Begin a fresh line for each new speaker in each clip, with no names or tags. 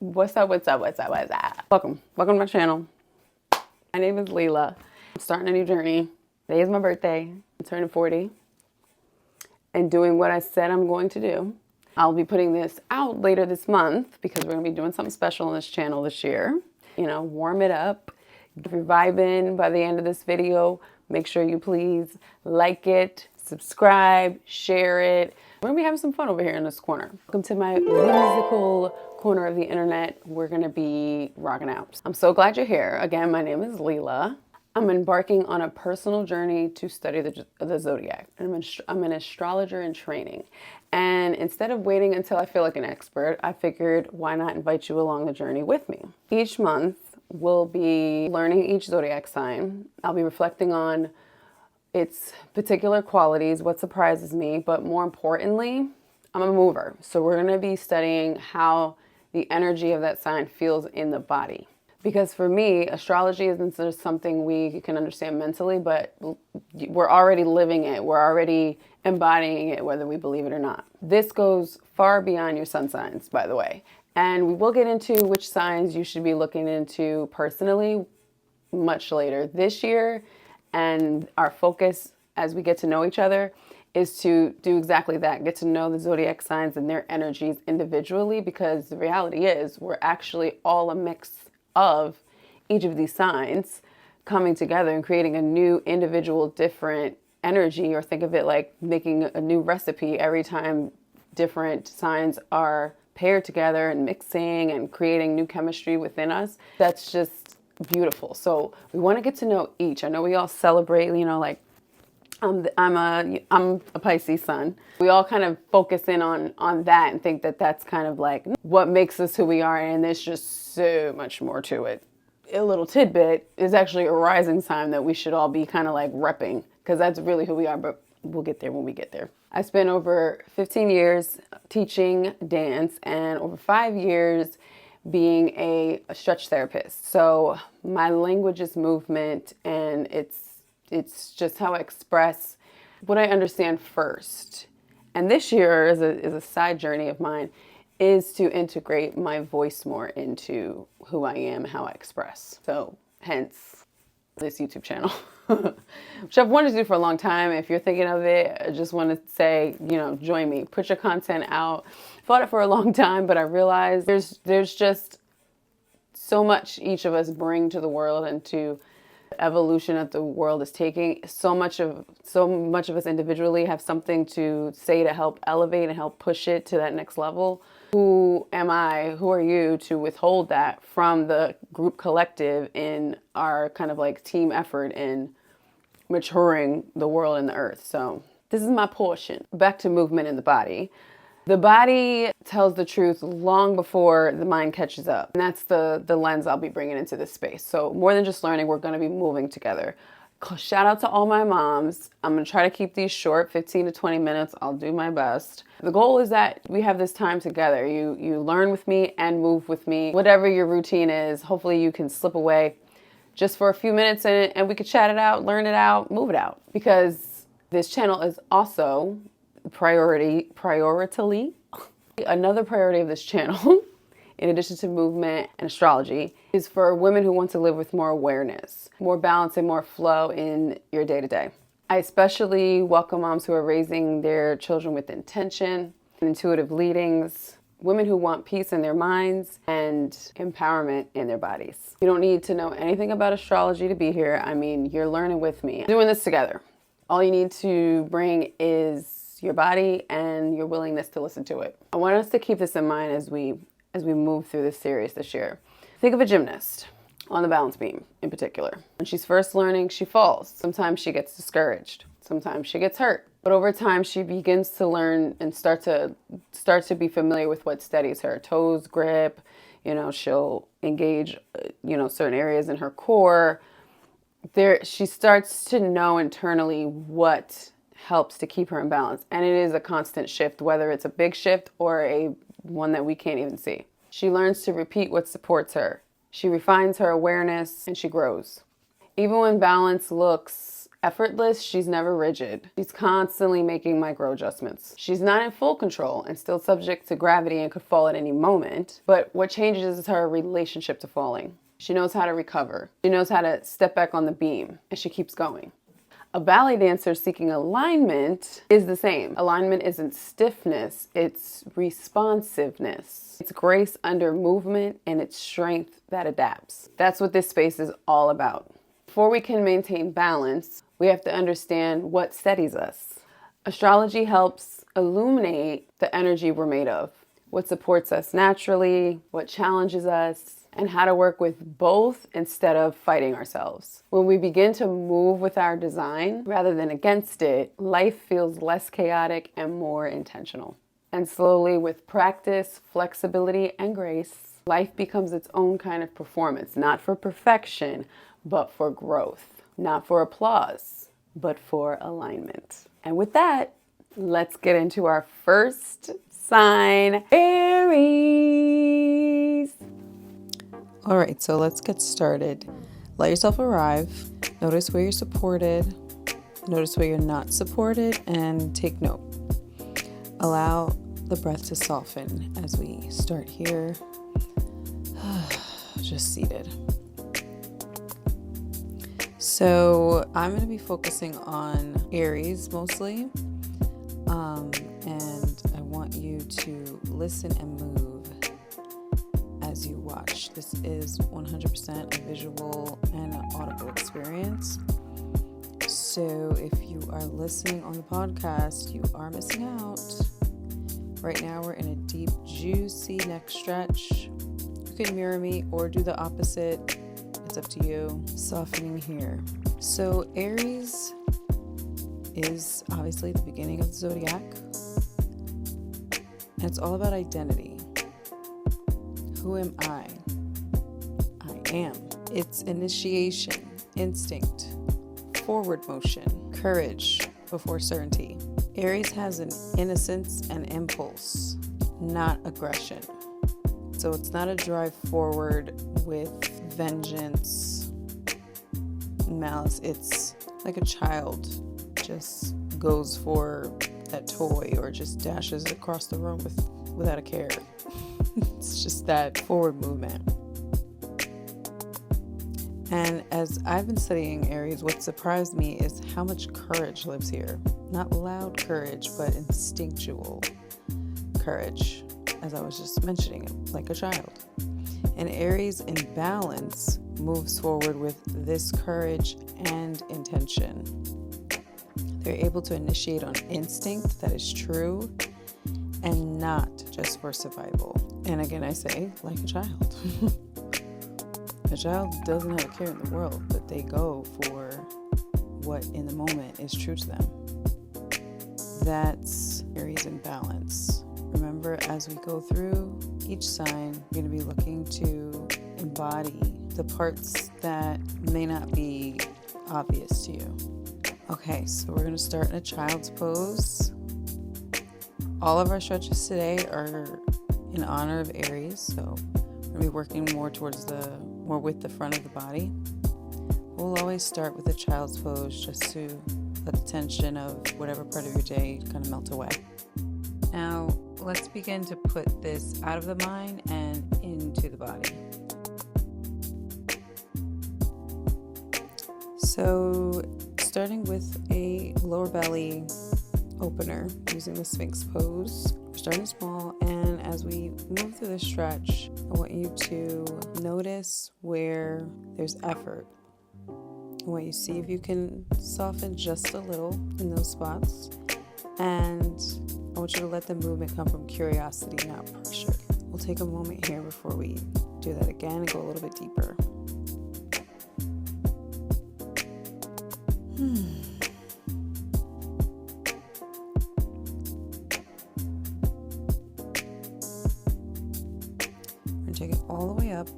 What's up? Welcome to my channel. My name is Leilah. I'm starting a new journey. Today is my birthday. I'm turning 40 and doing what I said I'm going to do. I'll be putting this out later this month because we're going to be doing something special on this channel this year. You know, warm it up. If you're vibing by the end of this video, make sure you please like it, subscribe, share it. We're going to be having some fun over here in this corner. Welcome to my whimsical corner of the internet. We're going to be rocking out. I'm so glad you're here. Again, my name is Leilah. I'm embarking on a personal journey to study the Zodiac. I'm an astrologer in training. And instead of waiting until I feel like an expert, I figured why not invite you along the journey with me. Each month, we'll be learning each Zodiac sign. I'll be reflecting on its particular qualities, what surprises me, but more importantly, I'm a mover. So we're going to be studying how the energy of that sign feels in the body. Because for me, astrology isn't just something we can understand mentally, but we're already living it. We're already embodying it, whether we believe it or not. This goes far beyond your sun signs, by the way. And we will get into which signs you should be looking into personally much later this year. And our focus as we get to know each other is to do exactly that. Get to know the Zodiac signs and their energies individually, because the reality is we're actually all a mix of each of these signs coming together and creating a new individual different energy, or think of it like making a new recipe every time different signs are paired together and mixing and creating new chemistry within us. That's just beautiful. So we want to get to know each. I know we all celebrate, you know, like I'm a Pisces sun. We all kind of focus in on that and think that that's kind of like what makes us who we are, and there's just so much more to it. A little tidbit is actually a rising sign that we should all be kind of like repping, because that's really who we are, but we'll get there when we get there. I spent over 15 years teaching dance and over 5 years being a stretch therapist. So my language is movement, and it's just how I express what I understand first. And this year is a side journey of mine, is to integrate my voice more into who I am, how I express. So hence this YouTube channel, which I've wanted to do for a long time. If you're thinking of it, I just want to say, you know, join me, put your content out. Thought it for a long time, but I realized there's just so much each of us bring to the world and to evolution that the world is taking. So much of us individually have something to say to help elevate and help push it to that next level. Who am I? Who are you to withhold that from the group collective in our kind of like team effort in maturing the world and the earth? So this is my portion. Back to movement in the body. The body tells the truth long before the mind catches up. And that's the lens I'll be bringing into this space. So more than just learning, we're going to be moving together. Shout out to all my moms. I'm going to try to keep these short, 15 to 20 minutes. I'll do my best. The goal is that we have this time together. You learn with me and move with me. Whatever your routine is, hopefully you can slip away just for a few minutes and we could chat it out, learn it out, move it out. Because this channel is also prioritily. Another priority of this channel, in addition to movement and astrology, is for women who want to live with more awareness, more balance, and more flow in your day-to-day. I especially welcome moms who are raising their children with intention and intuitive leadings, women who want peace in their minds and empowerment in their bodies. You don't need to know anything about astrology to be here. I mean, you're learning with me, doing this together. All you need to bring is your body and your willingness to listen to it. I want us to keep this in mind as we move through this series this year. Think of a gymnast on the balance beam in particular. When she's first learning, she falls. Sometimes she gets discouraged. Sometimes she gets hurt. But over time, she begins to learn and start to be familiar with what steadies her. Toes grip, you know, she'll engage, you know, certain areas in her core. She starts to know internally what helps to keep her in balance. And it is a constant shift, whether it's a big shift or one that we can't even see. She learns to repeat what supports her. She refines her awareness and she grows. Even when balance looks effortless. She's never rigid. She's constantly making micro adjustments. She's not in full control and still subject to gravity and could fall at any moment. But what changes is her relationship to falling. She knows how to recover. She knows how to step back on the beam, and she keeps going. A ballet dancer seeking alignment is the same. Alignment isn't stiffness, it's responsiveness. It's grace under movement, and it's strength that adapts. That's what this space is all about. Before we can maintain balance, we have to understand what steadies us. Astrology helps illuminate the energy we're made of, what supports us naturally, what challenges us, and how to work with both instead of fighting ourselves. When we begin to move with our design rather than against it, life feels less chaotic and more intentional. And slowly, with practice, flexibility, and grace, life becomes its own kind of performance, not for perfection, but for growth, not for applause, but for alignment. And with that, let's get into our first sign, Aries. All right, so let's get started. Let yourself arrive. Notice where you're supported. Notice where you're not supported, and take note. Allow the breath to soften as we start here. Just seated. So I'm going to be focusing on Aries mostly. And I want you to listen and move as you watch. This is 100% a visual and an audible experience. So if you are listening on the podcast, you are missing out. Right now we're in a deep, juicy neck stretch. You can mirror me or do the opposite. It's up to you. Softening here. So Aries is obviously the beginning of the Zodiac. And it's all about identity. Who am I? I am. It's initiation, instinct, forward motion, courage before certainty. Aries has an innocence and impulse, not aggression. So it's not a drive forward with vengeance, malice. It's like a child just goes for that toy or just dashes across the room without a care. It's just that forward movement. And as I've been studying Aries, what surprised me is how much courage lives here. Not loud courage, but instinctual courage, as I was just mentioning, like a child. And Aries in balance moves forward with this courage and intention. They're able to initiate on instinct that is true and not just for survival. And again, I say, like a child. A child doesn't have a care in the world, but they go for what in the moment is true to them. That's Aries in balance. Remember, as we go through each sign, you're going to be looking to embody the parts that may not be obvious to you. Okay, so we're going to start in a child's pose. All of our stretches today are in honor of Aries, so we're going to be working more with the front of the body. We'll always start with a child's pose just to let the tension of whatever part of your day kind of melt away. Now, let's begin to put this out of the mind and into the body. So, starting with a lower belly opener using the Sphinx pose. We're starting small, and as we move through the stretch, I want you to notice where there's effort. I want you to see if you can soften just a little in those spots, and I want you to let the movement come from curiosity, not pressure. We'll take a moment here before we do that again and go a little bit deeper. Take it all the way up,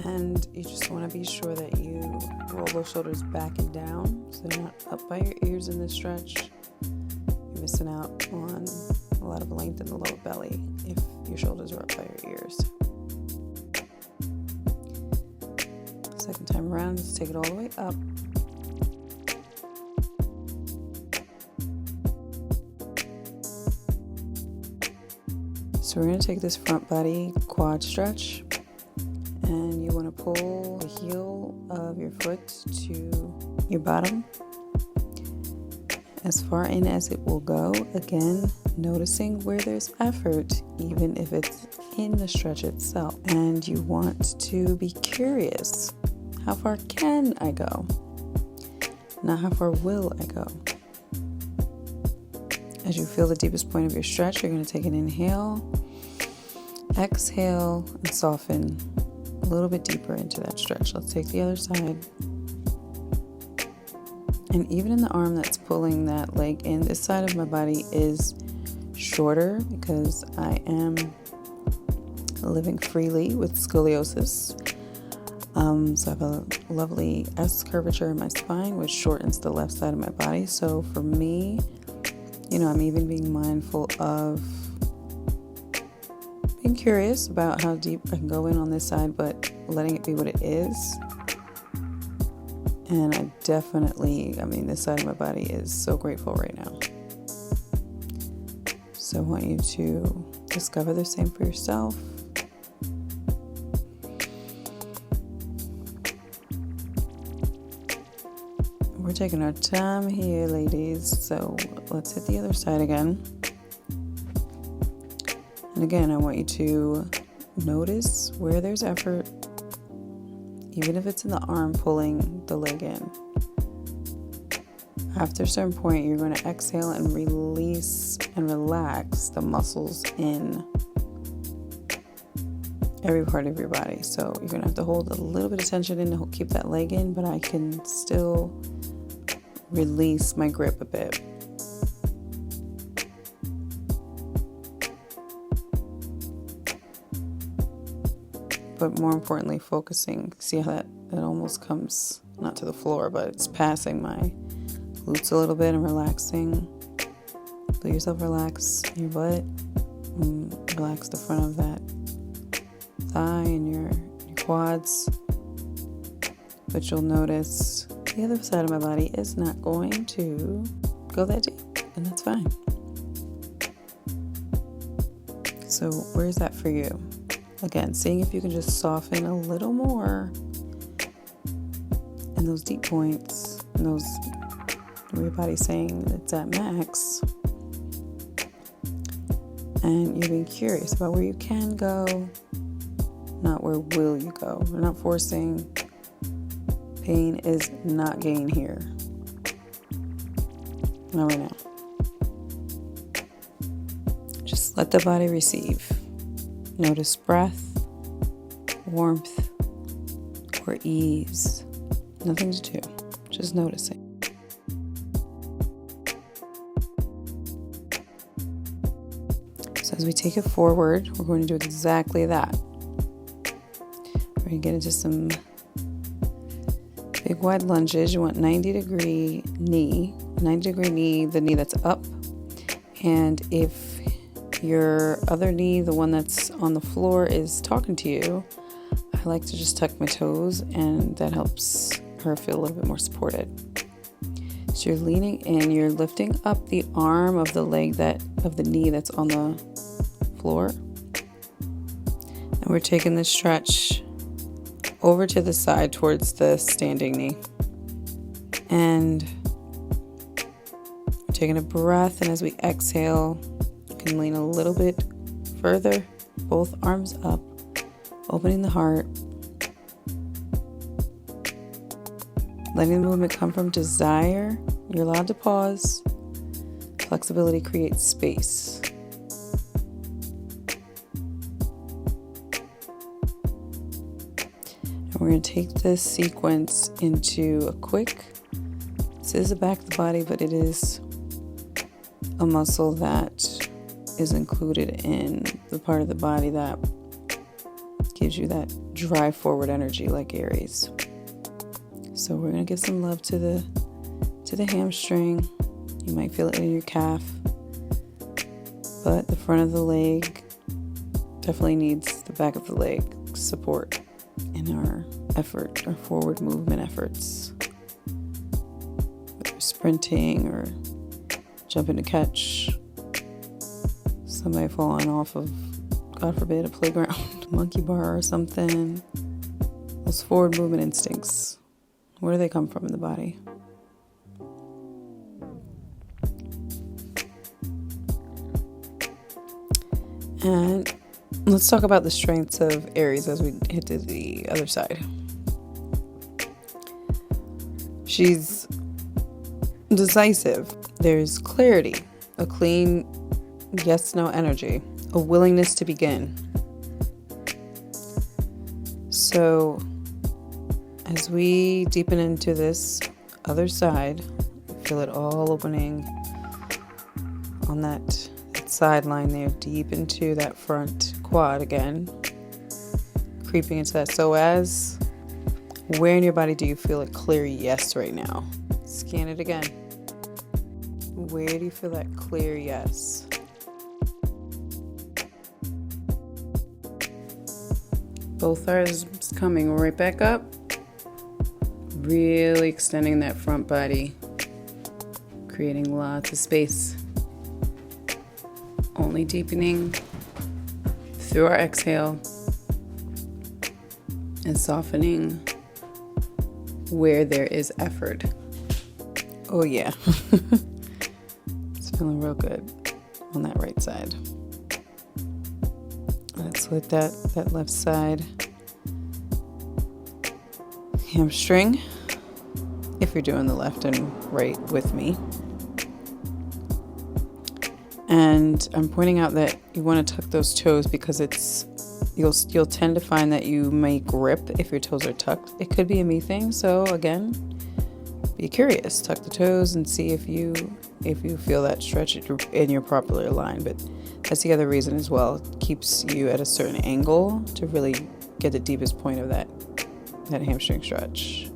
and you just want to be sure that you roll those shoulders back and down so they're not up by your ears in this stretch. You're missing out on a lot of length in the lower belly if your shoulders are up by your ears.
Second time around, just take it all the way up. So we're going to take this front body quad stretch, and you want to pull the heel of your foot to your bottom as far in as it will go. Again, noticing where there's effort, even if it's in the stretch itself. And you want to be curious. How far can I go? Not how far will I go? As you feel the deepest point of your stretch, you're going to take an inhale, exhale, and soften a little bit deeper into that stretch. Let's take the other side. And even in the arm that's pulling that leg in, this side of my body is shorter because I am living freely with scoliosis. So I have a lovely S curvature in my spine, which shortens the left side of my body. So for me, I'm even being mindful of being curious about how deep I can go in on this side, but letting it be what it is. And I definitely, this side of my body is so grateful right now. So I want you to discover the same for yourself. We're taking our time here, ladies. So let's hit the other side again. And again, I want you to notice where there's effort, even if it's in the arm pulling the leg in. After a certain point, you're going to exhale and release and relax the muscles in every part of your body. So you're going to have to hold a little bit of tension in to keep that leg in, but I can still release my grip a bit. But more importantly, focusing. See how that almost comes, not to the floor, but it's passing my glutes a little bit and relaxing. Let yourself relax your butt. Relax the front of that thigh and your quads. But you'll notice the other side of my body is not going to go that deep, and that's fine. So where's that for you? Again, seeing if you can just soften a little more in those deep points, and those where your body's saying it's at max. And you're being curious about where you can go, not where will you go. We're not forcing. Pain is not gain here. Not right now. Just let the body receive. Notice breath, warmth, or ease. Nothing to do. Just noticing. So as we take it forward, we're going to do exactly that. We're going to get into some big wide lunges. You want 90-degree knee. 90-degree knee, the knee that's up. And if your other knee, the one that's on the floor, is talking to you, I like to just tuck my toes, and that helps her feel a little bit more supported. So you're leaning in, you're lifting up the arm of the leg of the knee that's on the floor. And we're taking this stretch over to the side towards the standing knee. And we're taking a breath, and as we exhale, you can lean a little bit further, both arms up, opening the heart, letting the movement come from desire. You're allowed to pause. Flexibility creates space. And we're going to take this sequence into a quick, this is the back of the body, but it is a muscle that is included in the part of the body that gives you that drive forward energy, like Aries. So we're going to give some love to the hamstring. You might feel it in your calf, but the front of the leg definitely needs the back of the leg support in our effort or forward movement efforts. Whether sprinting or jumping to catch somebody falling off of, God forbid, a playground, monkey bar or something. Those forward movement instincts, where do they come from in the body? And let's talk about the strengths of Aries as we hit to the other side. She's decisive. There's clarity, a clean yes-no energy, a willingness to begin. So as we deepen into this other side, feel it all opening on that sideline there, deep into that front quad again, creeping into that. So as, where in your body do you feel a clear yes right now? Scan it again. Where do you feel that clear yes? Both arms coming right back up. Really extending that front body, creating lots of space. Only deepening through our exhale and softening where there is effort. Oh yeah. It's feeling real good on that right side. Let's let that left side hamstring, if you're doing the left and right with me. And I'm pointing out that you want to tuck those toes because you'll tend to find that you may grip if your toes are tucked. It could be a me thing. So again, be curious. Tuck the toes and see if you feel that stretch in your properly aligned. But that's the other reason as well. It keeps you at a certain angle to really get the deepest point of that hamstring stretch.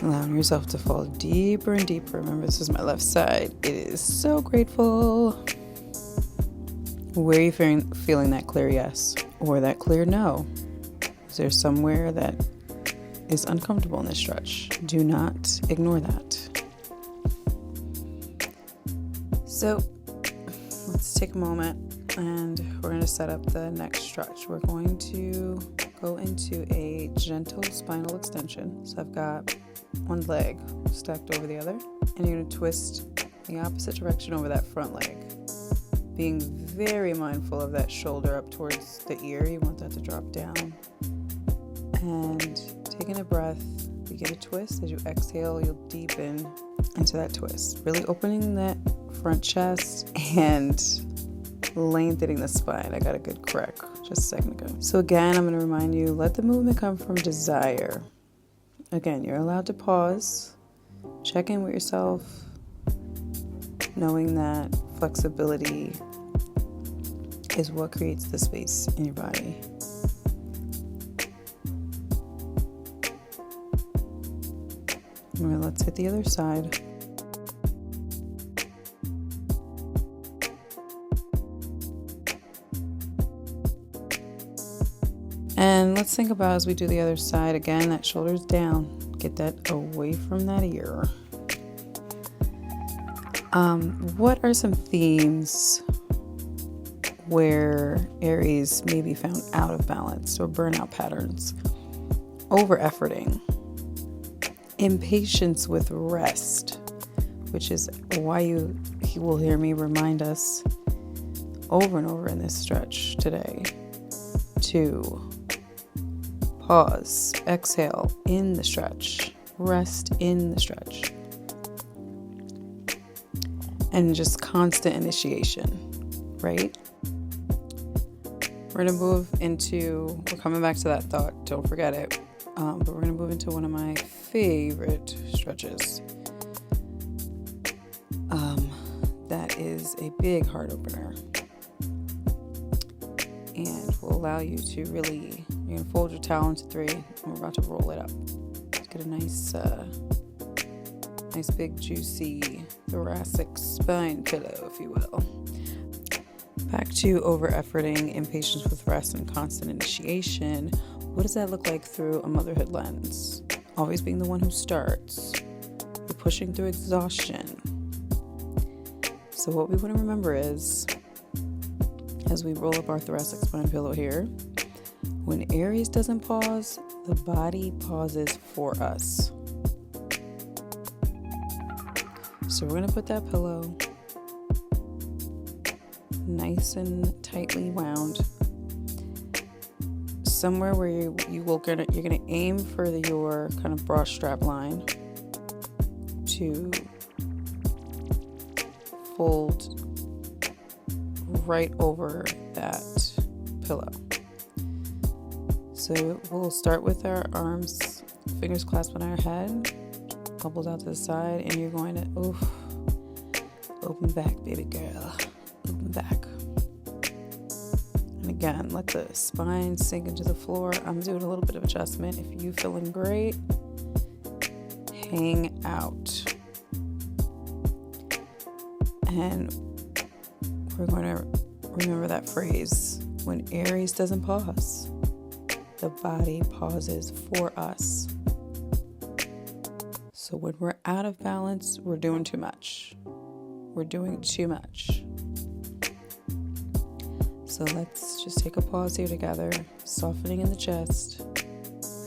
Allowing yourself to fall deeper and deeper. Remember, this is my left side. It is so grateful. Where are you feeling that clear yes or that clear no? Is there somewhere that is uncomfortable in this stretch? Do not ignore that. So let's take a moment and we're going to set up the next stretch. We're going to go into a gentle spinal extension. So I've got one leg stacked over the other, and you're going to twist the opposite direction over that front leg, being very mindful of that shoulder up towards the ear. You want that to drop down, and taking a breath, begin to twist. As you exhale, you'll deepen into that twist, really opening that front chest and lengthening the spine. I got a good crack just a second ago. So again, I'm going to remind you, let the movement come from desire. Again, you're allowed to pause, check in with yourself, knowing that flexibility is what creates the space in your body. Let's hit the other side. And let's think about, as we do the other side, again, that shoulder's down. Get that away from that ear. What are some themes where Aries may be found out of balance or burnout patterns? Over-efforting. Impatience with rest, which is why you will hear me remind us over and over in this stretch today to pause, exhale in the stretch, rest in the stretch, and just constant initiation, right? We're coming back to that thought, don't forget it, but we're gonna move into one of my favorite stretches. That is a big heart opener and will allow you to really, you're gonna fold your towel into 3 and we're about to roll it up. Let's get a nice big juicy thoracic spine pillow, if you will. Back to over-efforting, impatience with rest, and constant initiation. What does that look like through a motherhood lens? Always being the one who starts. You're pushing through exhaustion. So what we want to remember is, as we roll up our thoracic spine pillow here, when Aries doesn't pause, the body pauses for us. So we're going to put that pillow nice and tightly wound somewhere where you're gonna aim for your kind of bra strap line to fold right over that pillow. So we'll start with our arms, fingers clasped on our head, elbows out to the side, and you're going to open back, baby girl, open back. And again, let the spine sink into the floor. I'm doing a little bit of adjustment. If you're feeling great, hang out. And we're going to remember that phrase, when Aries doesn't pause, the body pauses for us. So when we're out of balance, we're doing too much. We're doing too much. So let's just take a pause here together, softening in the chest,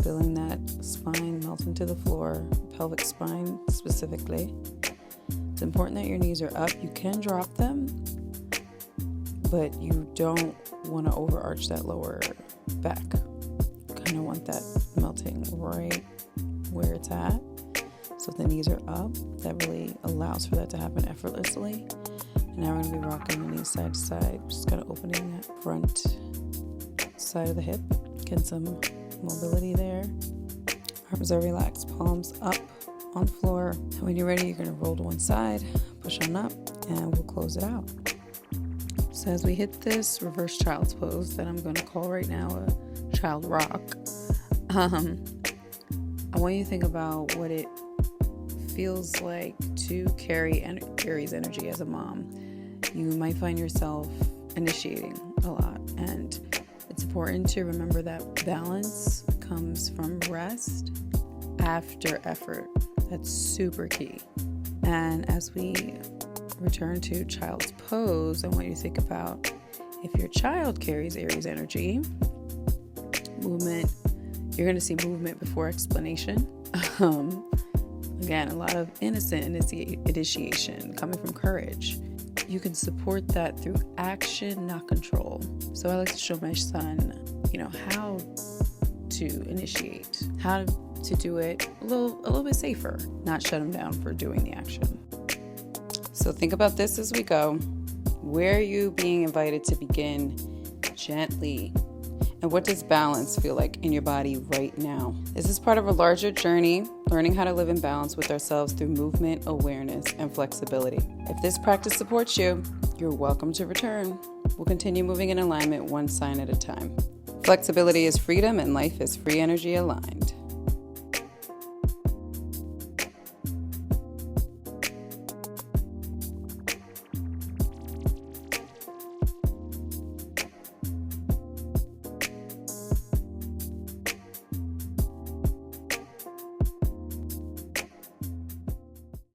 feeling that spine melt into the floor, pelvic spine specifically. It's important that your knees are up. You can drop them, but you don't want to overarch that lower back. You kind of want that melting right where it's at. So if the knees are up, that really allows for that to happen effortlessly. And now we're going to be rocking the knees side to side, just kind of opening that front side of the hip, getting some mobility there. Arms are relaxed, palms up on the floor. And when you're ready, you're going to roll to one side, push on up, and we'll close it out. So as we hit this reverse child's pose that I'm going to call right now a child rock, I want you to think about what it feels like to carry Aries energy as a mom. You might find yourself initiating a lot, and it's important to remember that balance comes from rest after effort. That's super key. And as we return to child's pose, I want you to think about, if your child carries Aries energy, movement, you're going to see movement before explanation. Again, a lot of innocent initiation coming from courage. You can support that through action, not control. So I like to show my son, how to initiate, how to do it a little bit safer, not shut him down for doing the action. So think about this as we go. Where are you being invited to begin gently? And what does balance feel like in your body right now? This is part of a larger journey, learning how to live in balance with ourselves through movement, awareness, and flexibility. If this practice supports you, you're welcome to return. We'll continue moving in alignment one sign at a time. Flexibility is freedom, and life is free energy aligned.